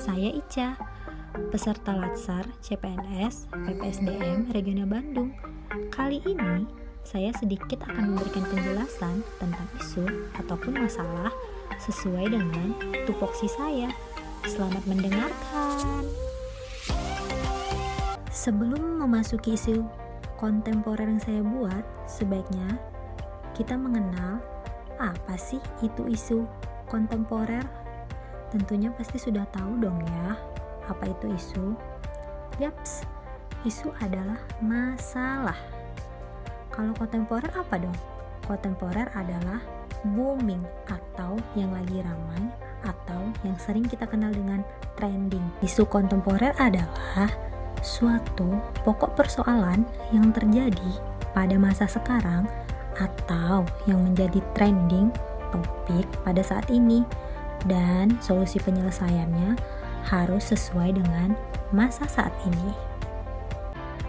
Saya Ica, peserta Latsar CPNS PPSDM Regional Bandung. Kali ini saya sedikit akan memberikan penjelasan tentang isu ataupun masalah sesuai dengan tupoksi saya. Selamat mendengarkan. Sebelum memasuki isu kontemporer yang saya buat, sebaiknya kita mengenal apa sih itu isu kontemporer. Tentunya pasti sudah tahu dong ya, apa itu isu? Yaps, isu adalah masalah. Kalau kontemporer apa dong? Kontemporer adalah booming atau yang lagi ramai atau yang sering kita kenal dengan trending. Isu kontemporer adalah suatu pokok persoalan yang terjadi pada masa sekarang atau yang menjadi trending topik pada saat ini, dan solusi penyelesaiannya harus sesuai dengan masa saat ini.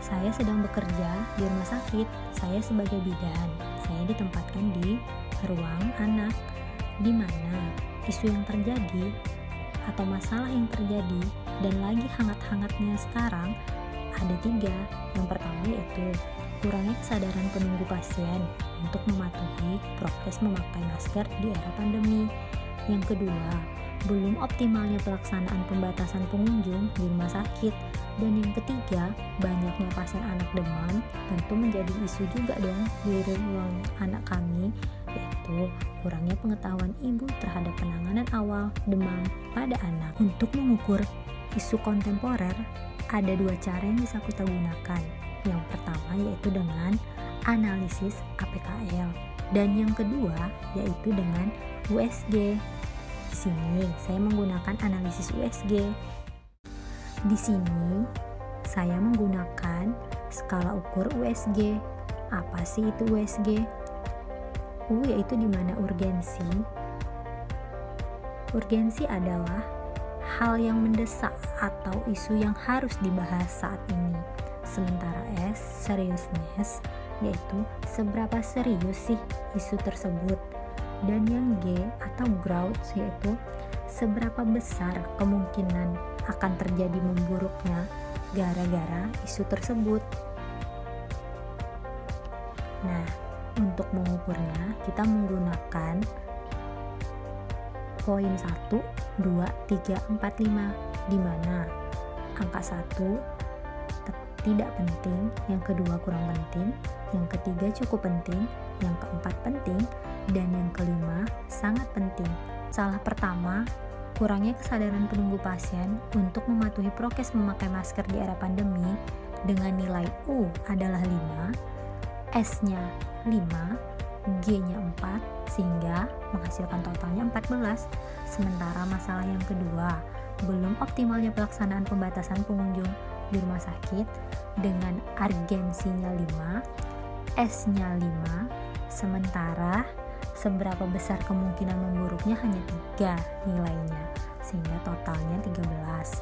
Saya sedang bekerja di rumah sakit. Saya sebagai bidan. Saya ditempatkan di ruang anak, di mana isu yang terjadi atau masalah yang terjadi dan lagi hangat-hangatnya sekarang ada 3. Yang pertama yaitu kurangnya kesadaran penunggu pasien untuk mematuhi prokes memakai masker di era pandemi. Yang kedua, belum optimalnya pelaksanaan pembatasan pengunjung di rumah sakit. Dan yang ketiga, banyaknya pasien anak demam tentu menjadi isu juga dong di ruang anak kami, yaitu kurangnya pengetahuan ibu terhadap penanganan awal demam pada anak. Untuk mengukur isu kontemporer, ada 2 cara yang bisa kita gunakan. Yang pertama yaitu dengan analisis APKL, dan yang kedua yaitu dengan USG. Di sini saya menggunakan analisis USG. Di sini saya menggunakan skala ukur USG. Apa sih itu USG? U yaitu di mana urgensi. Urgensi adalah hal yang mendesak atau isu yang harus dibahas saat ini. Sementara S, seriousness, yaitu seberapa serius sih isu tersebut. Dan yang G atau growth yaitu seberapa besar kemungkinan akan terjadi memburuknya gara-gara isu tersebut. Nah, untuk mengukurnya kita menggunakan poin 1, 2, 3, 4, 5, di mana angka 1 tidak penting, yang kedua kurang penting, yang ketiga cukup penting, yang keempat penting, dan yang kelima sangat penting. Salah pertama, kurangnya kesadaran penunggu pasien untuk mematuhi prokes memakai masker di era pandemi dengan nilai U adalah 5, S-nya 5, G-nya 4, sehingga menghasilkan totalnya 14. Sementara masalah yang kedua, belum optimalnya pelaksanaan pembatasan pengunjung di rumah sakit dengan urgensinya 5, S-nya 5, sementara seberapa besar kemungkinan memburuknya hanya 3 nilainya, sehingga totalnya 13.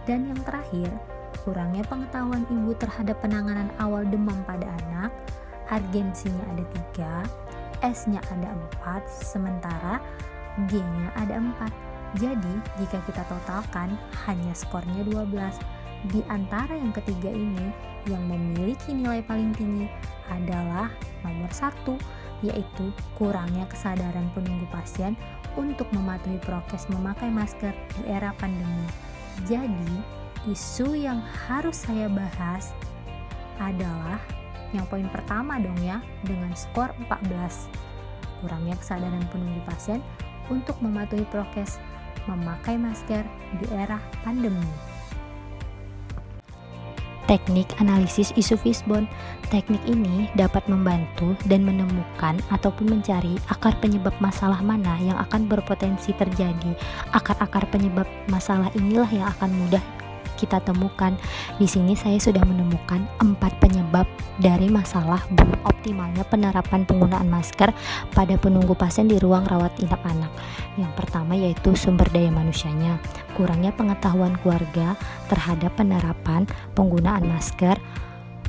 Dan yang terakhir, kurangnya pengetahuan ibu terhadap penanganan awal demam pada anak, urgensinya ada 3, S-nya ada 4, sementara G-nya ada 4. Jadi, jika kita totalkan, hanya skornya 12. Di antara yang ketiga ini, yang memiliki nilai paling tinggi adalah nomor 1, yaitu kurangnya kesadaran penunggu pasien untuk mematuhi prokes memakai masker di era pandemi. Jadi, isu yang harus saya bahas adalah yang poin pertama dong ya, dengan skor 14. Kurangnya kesadaran penunggu pasien untuk mematuhi prokes memakai masker di era pandemi. Teknik analisis isu Fishbone. Teknik ini dapat membantu dan menemukan ataupun mencari akar penyebab masalah mana yang akan berpotensi terjadi. Akar-akar penyebab masalah inilah yang akan mudah kita temukan. Di sini saya sudah menemukan 4 penyebab dari masalah belum optimalnya penerapan penggunaan masker pada penunggu pasien di ruang rawat inap anak. Yang pertama yaitu sumber daya manusianya. Kurangnya pengetahuan keluarga terhadap penerapan penggunaan masker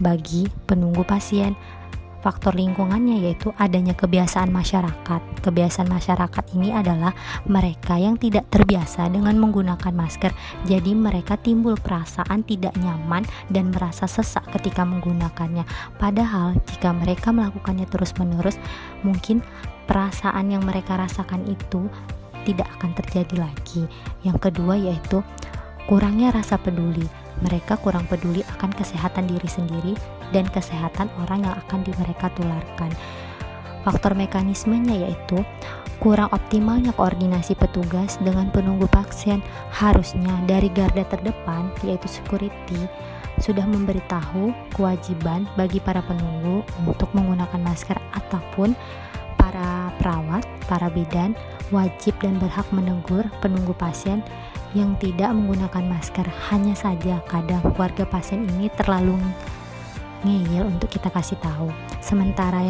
bagi penunggu pasien. faktor lingkungannya, yaitu adanya kebiasaan masyarakat. Kebiasaan masyarakat ini adalah mereka yang tidak terbiasa dengan menggunakan masker, jadi mereka timbul perasaan tidak nyaman dan merasa sesak ketika menggunakannya. Padahal jika mereka melakukannya terus-menerus, mungkin perasaan yang mereka rasakan itu tidak akan terjadi lagi. Yang kedua yaitu kurangnya rasa peduli. Mereka kurang peduli akan kesehatan diri sendiri dan kesehatan orang yang akan mereka tularkan. Faktor mekanismenya yaitu kurang optimalnya koordinasi petugas dengan penunggu pasien. Harusnya dari garda terdepan, yaitu security, sudah memberitahu kewajiban bagi para penunggu untuk menggunakan masker, ataupun para perawat, para bidan wajib dan berhak menegur penunggu pasien yang tidak menggunakan masker. Hanya saja kadang keluarga pasien ini terlalu ngeyel untuk kita kasih tahu. Sementara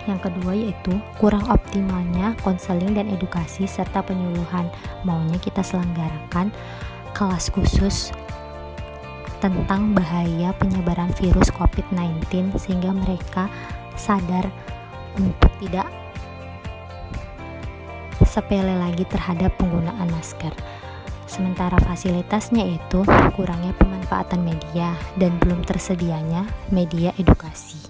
yang kedua yaitu kurang optimalnya konseling dan edukasi serta penyuluhan. Maunya kita selenggarakan kelas khusus tentang bahaya penyebaran virus COVID-19 sehingga mereka sadar untuk tidak sepele lagi terhadap penggunaan masker. Sementara fasilitasnya itu kurangnya pemanfaatan media dan belum tersedianya media edukasi.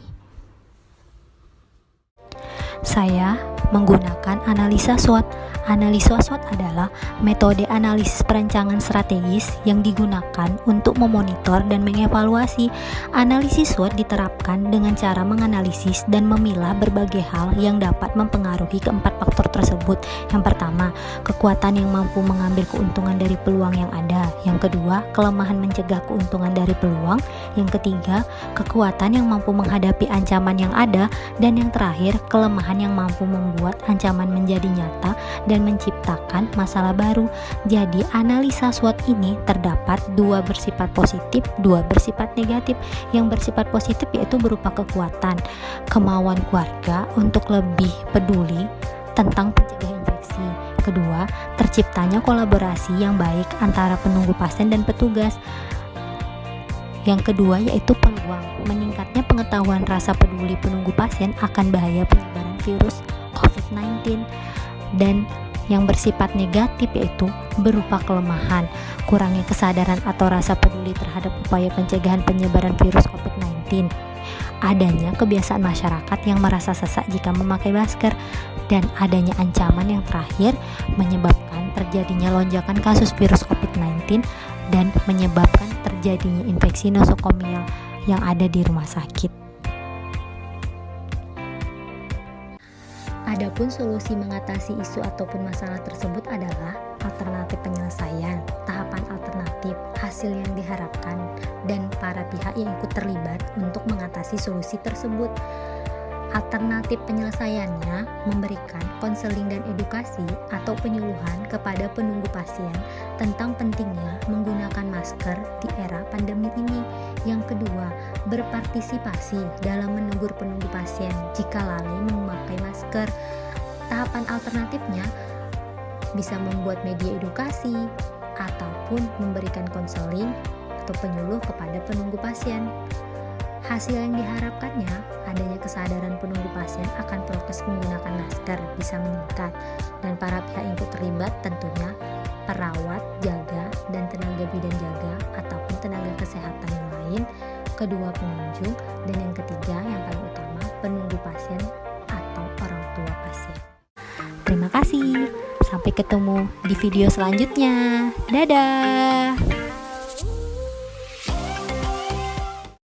Saya menggunakan analisa SWOT. Analisa SWOT adalah metode analisis perencanaan strategis yang digunakan untuk memonitor dan mengevaluasi. Analisis SWOT diterapkan dengan cara menganalisis dan memilah berbagai hal yang dapat mempengaruhi keempat faktor tersebut. Yang pertama, kekuatan yang mampu mengambil keuntungan dari peluang yang ada. Yang kedua, kelemahan mencegah keuntungan dari peluang. Yang ketiga, kekuatan yang mampu menghadapi ancaman yang ada. Dan yang terakhir, kelemahan yang mampu membuat ancaman menjadi nyata dan menciptakan masalah baru. Jadi analisa SWOT ini terdapat dua bersifat positif, dua bersifat negatif. Yang bersifat positif yaitu berupa kekuatan, kemauan keluarga untuk lebih peduli tentang pencegahan infeksi. Kedua, terciptanya kolaborasi yang baik antara penunggu pasien dan petugas. Yang kedua yaitu peluang, meningkatnya pengetahuan rasa peduli penunggu pasien akan bahaya penyebaran virus COVID-19. Dan yang bersifat negatif yaitu berupa kelemahan, kurangnya kesadaran atau rasa peduli terhadap upaya pencegahan penyebaran virus COVID-19. Adanya kebiasaan masyarakat yang merasa sesak jika memakai masker, dan adanya ancaman yang terakhir menyebabkan terjadinya lonjakan kasus virus COVID-19 dan menyebabkan terjadinya infeksi nosokomial yang ada di rumah sakit. Adapun solusi mengatasi isu ataupun masalah tersebut adalah alternatif penyelesaian, tahapan alternatif, hasil yang diharapkan, dan para pihak yang ikut terlibat untuk mengatasi solusi tersebut. Alternatif penyelesaiannya memberikan konseling dan edukasi atau penyuluhan kepada penunggu pasien tentang pentingnya menggunakan masker di era pandemi ini. Yang kedua, berpartisipasi dalam menegur penunggu pasien jika lalai memakai masker. Tahapan alternatifnya bisa membuat media edukasi ataupun memberikan konseling atau penyuluh kepada penunggu pasien. Hasil yang diharapkannya, adanya kesadaran penunggu pasien akan prokes menggunakan masker bisa meningkat, dan para pihak yang ikut terlibat tentunya perawat, jaga, dan tenaga bidan jaga ataupun tenaga kesehatan yang lain, kedua pengunjung, dan yang ketiga yang paling utama penunggu pasien atau orang tua pasien. Terima kasih, sampai ketemu di video selanjutnya. Dadah.